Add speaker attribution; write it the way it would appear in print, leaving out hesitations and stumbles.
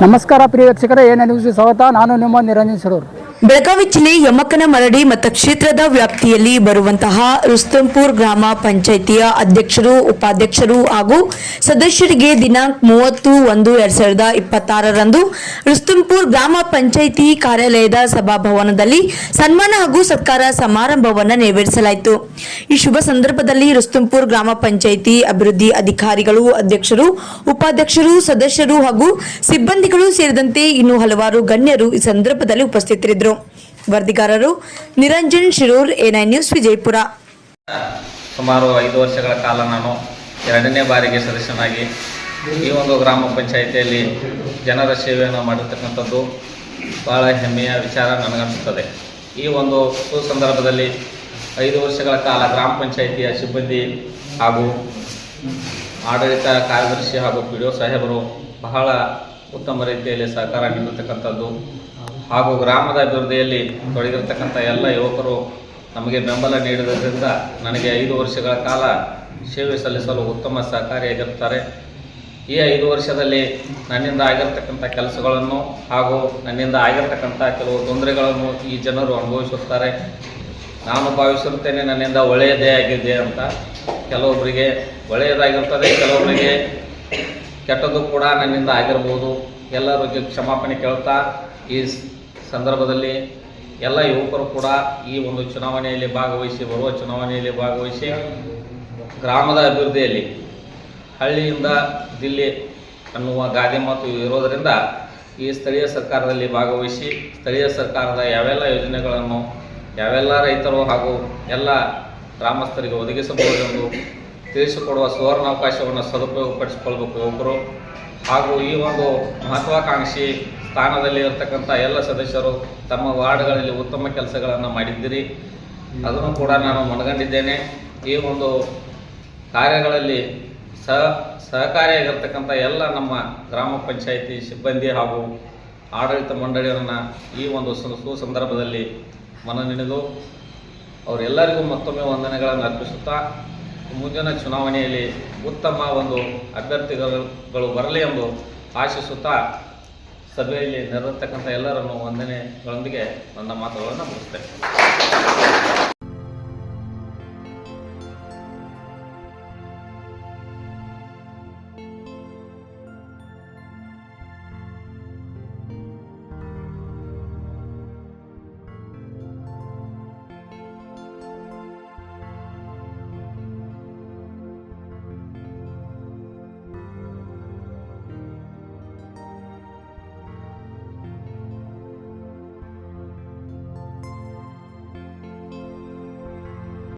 Speaker 1: ನಮಸ್ಕಾರ ಪ್ರಿಯ ವೀಕ್ಷಕರೇ, ಏನೇ ನ್ಯೂಸ್ ಸ್ವಾಗತ. ನಾನು ನಿಮ್ಮ ನಿರಂಜನ್ ಶಿರೂರ್.
Speaker 2: ಬೆಳಗಾವಿ ಜಿಲ್ಲೆ ಯಮಕನಮರಡಿ ಮತಕ್ಷೇತ್ರದ ವ್ಯಾಪ್ತಿಯಲ್ಲಿ ಬರುವಂತಹ ರುಸ್ತಂಪುರ ಗ್ರಾಮ ಪಂಚಾಯಿತಿಯ ಅಧ್ಯಕ್ಷರು, ಉಪಾಧ್ಯಕ್ಷರು ಹಾಗೂ ಸದಸ್ಯರಿಗೆ ದಿನಾಂಕ 30/1/2026ರಂದು ರುಸ್ತಂಪುರ ಗ್ರಾಮ ಪಂಚಾಯಿತಿ ಕಾರ್ಯಾಲಯದ ಸಭಾಭವನದಲ್ಲಿ ಸನ್ಮಾನ ಹಾಗೂ ಸತ್ಕಾರ ಸಮಾರಂಭವನ್ನು ನೆರವೇರಿಸಲಾಯಿತು. ಈ ಶುಭ ಸಂದರ್ಭದಲ್ಲಿ ರುಸ್ತಂಪುರ ಗ್ರಾಮ ಪಂಚಾಯಿತಿ ಅಭಿವೃದ್ಧಿ ಅಧಿಕಾರಿಗಳು, ಅಧ್ಯಕ್ಷರು, ಉಪಾಧ್ಯಕ್ಷರು, ಸದಸ್ಯರು ಹಾಗೂ ಸಿಬ್ಬಂದಿಗಳು ಸೇರಿದಂತೆ ಇನ್ನೂ ಹಲವಾರು ಗಣ್ಯರು ಈ ಸಂದರ್ಭದಲ್ಲಿ ಉಪಸ್ಥಿತರಿದ್ದರು. ವರದಿಗಾರರು ನಿರಂಜನ್ ಶಿರೂರ್, A9 ನ್ಯೂಸ್, ವಿಜಯಪುರ.
Speaker 3: ಸುಮಾರು 5 ವರ್ಷಗಳ ಕಾಲ ನಾನು 2ನೇ ಬಾರಿಗೆ ಸದಸ್ಯನಾಗಿ ಈ ಒಂದು ಗ್ರಾಮ ಪಂಚಾಯಿತಿಯಲ್ಲಿ ಜನರ ಸೇವೆಯನ್ನು ಮಾಡಿರ್ತಕ್ಕಂಥದ್ದು ಭಾಳ ಹೆಮ್ಮೆಯ ವಿಚಾರ ನನಗನ್ನಿಸುತ್ತದೆ. ಈ ಒಂದು ಸುಸಂದರ್ಭದಲ್ಲಿ 5 ವರ್ಷಗಳ ಕಾಲ ಗ್ರಾಮ ಪಂಚಾಯಿತಿಯ ಸಿಬ್ಬಂದಿ ಹಾಗೂ ಆಡಳಿತ ಕಾರ್ಯದರ್ಶಿ ಹಾಗೂ PDO ಸಾಹೇಬರು ಬಹಳ ಉತ್ತಮ ರೀತಿಯಲ್ಲಿ ಸಹಕಾರ ನೀಡಿರ್ತಕ್ಕಂಥದ್ದು ಹಾಗೂ ಗ್ರಾಮದ ಅಭಿವೃದ್ಧಿಯಲ್ಲಿ ತೊಡಗಿರ್ತಕ್ಕಂಥ ಎಲ್ಲ ಯುವಕರು ನಮಗೆ ಬೆಂಬಲ ನೀಡಿದ್ದರಿಂದ ನನಗೆ 5 ವರ್ಷಗಳ ಕಾಲ ಸೇವೆ ಸಲ್ಲಿಸಲು ಉತ್ತಮ ಸಹಕಾರಿಯಾಗಿರ್ತಾರೆ. ಈ 5 ವರ್ಷದಲ್ಲಿ ನನ್ನಿಂದ ಆಗಿರ್ತಕ್ಕಂಥ ಕೆಲಸಗಳನ್ನು ಹಾಗೂ ನನ್ನಿಂದ ಆಗಿರ್ತಕ್ಕಂಥ ಕೆಲವು ತೊಂದರೆಗಳನ್ನು ಈ ಜನರು ಅನುಭವಿಸುತ್ತಾರೆ. ನಾನು ಭಾವಿಸುತ್ತೇನೆ ನನ್ನಿಂದ ಒಳ್ಳೆಯದೇ ಆಗಿದೆ ಅಂತ. ಕೆಲವೊಬ್ಬರಿಗೆ ಒಳ್ಳೆಯದಾಗಿರ್ತದೆ, ಕೆಲವೊಬ್ಬರಿಗೆ ಕೆಟ್ಟದ್ದು ಕೂಡ ನನ್ನಿಂದ ಆಗಿರ್ಬೋದು. ಎಲ್ಲರಿಗೆ ಕ್ಷಮಾಪಣೆ ಕೇಳ್ತಾ ಈ ಸಂದರ್ಭದಲ್ಲಿ ಎಲ್ಲ ಯುವಕರು ಕೂಡ ಈ ಒಂದು ಚುನಾವಣೆಯಲ್ಲಿ ಭಾಗವಹಿಸಿ, ಬರುವ ಚುನಾವಣೆಯಲ್ಲಿ ಭಾಗವಹಿಸಿ ಗ್ರಾಮದ ಅಭಿವೃದ್ಧಿಯಲ್ಲಿ ಹಳ್ಳಿಯಿಂದ ದಿಲ್ಲಿ ಅನ್ನುವ ಗಾದೆ ಮಾತು ಇರೋದರಿಂದ ಈ ಸ್ಥಳೀಯ ಸರ್ಕಾರದಲ್ಲಿ ಭಾಗವಹಿಸಿ ಸ್ಥಳೀಯ ಸರ್ಕಾರದ ಯಾವೆಲ್ಲ ಯೋಜನೆಗಳನ್ನು ಯಾವೆಲ್ಲ ರೈತರು ಹಾಗೂ ಎಲ್ಲ ಗ್ರಾಮಸ್ಥರಿಗೆ ಒದಗಿಸಬಹುದೆಂದು ತಿಳಿಸಿಕೊಡುವ ಸುವರ್ಣಾವಕಾಶವನ್ನು ಸದುಪಯೋಗಪಡಿಸಿಕೊಳ್ಬೇಕು ಯುವಕರು. ಹಾಗೂ ಈ ಒಂದು ಮಹತ್ವಾಕಾಂಕ್ಷಿ ಸ್ಥಾನದಲ್ಲಿ ಇರತಕ್ಕಂಥ ಎಲ್ಲ ಸದಸ್ಯರು ತಮ್ಮ ವಾರ್ಡ್ಗಳಲ್ಲಿ ಉತ್ತಮ ಕೆಲಸಗಳನ್ನು ಮಾಡಿದ್ದೀರಿ. ಅದನ್ನು ಕೂಡ ನಾನು ಮನಗಂಡಿದ್ದೇನೆ. ಈ ಒಂದು ಕಾರ್ಯಗಳಲ್ಲಿ ಸಹಕಾರಿಯಾಗಿರ್ತಕ್ಕಂಥ ಎಲ್ಲ ನಮ್ಮ ಗ್ರಾಮ ಪಂಚಾಯಿತಿ ಸಿಬ್ಬಂದಿ ಹಾಗೂ ಆಡಳಿತ ಮಂಡಳಿಯನ್ನು ಈ ಒಂದು ಸುಸಂದರ್ಭದಲ್ಲಿ ಮನನೆಳೆದು ಅವರೆಲ್ಲರಿಗೂ ಮತ್ತೊಮ್ಮೆ ವಂದನೆಗಳನ್ನು ಅರ್ಪಿಸುತ್ತಾ ಮುಂದಿನ ಚುನಾವಣೆಯಲ್ಲಿ ಉತ್ತಮ ಒಂದು ಅಭ್ಯರ್ಥಿಗಳು ಬರಲಿ ಎಂದು ಆಶಿಸುತ್ತಾ ಸಭೆಯಲ್ಲಿ ನೆರವೇರ್ತಕ್ಕಂಥ ಎಲ್ಲರನ್ನು ವಂದನೆಗಳೊಂದಿಗೆ ನನ್ನ ಮಾತುಗಳನ್ನು ಮುಗಿಸ್ತೇನೆ.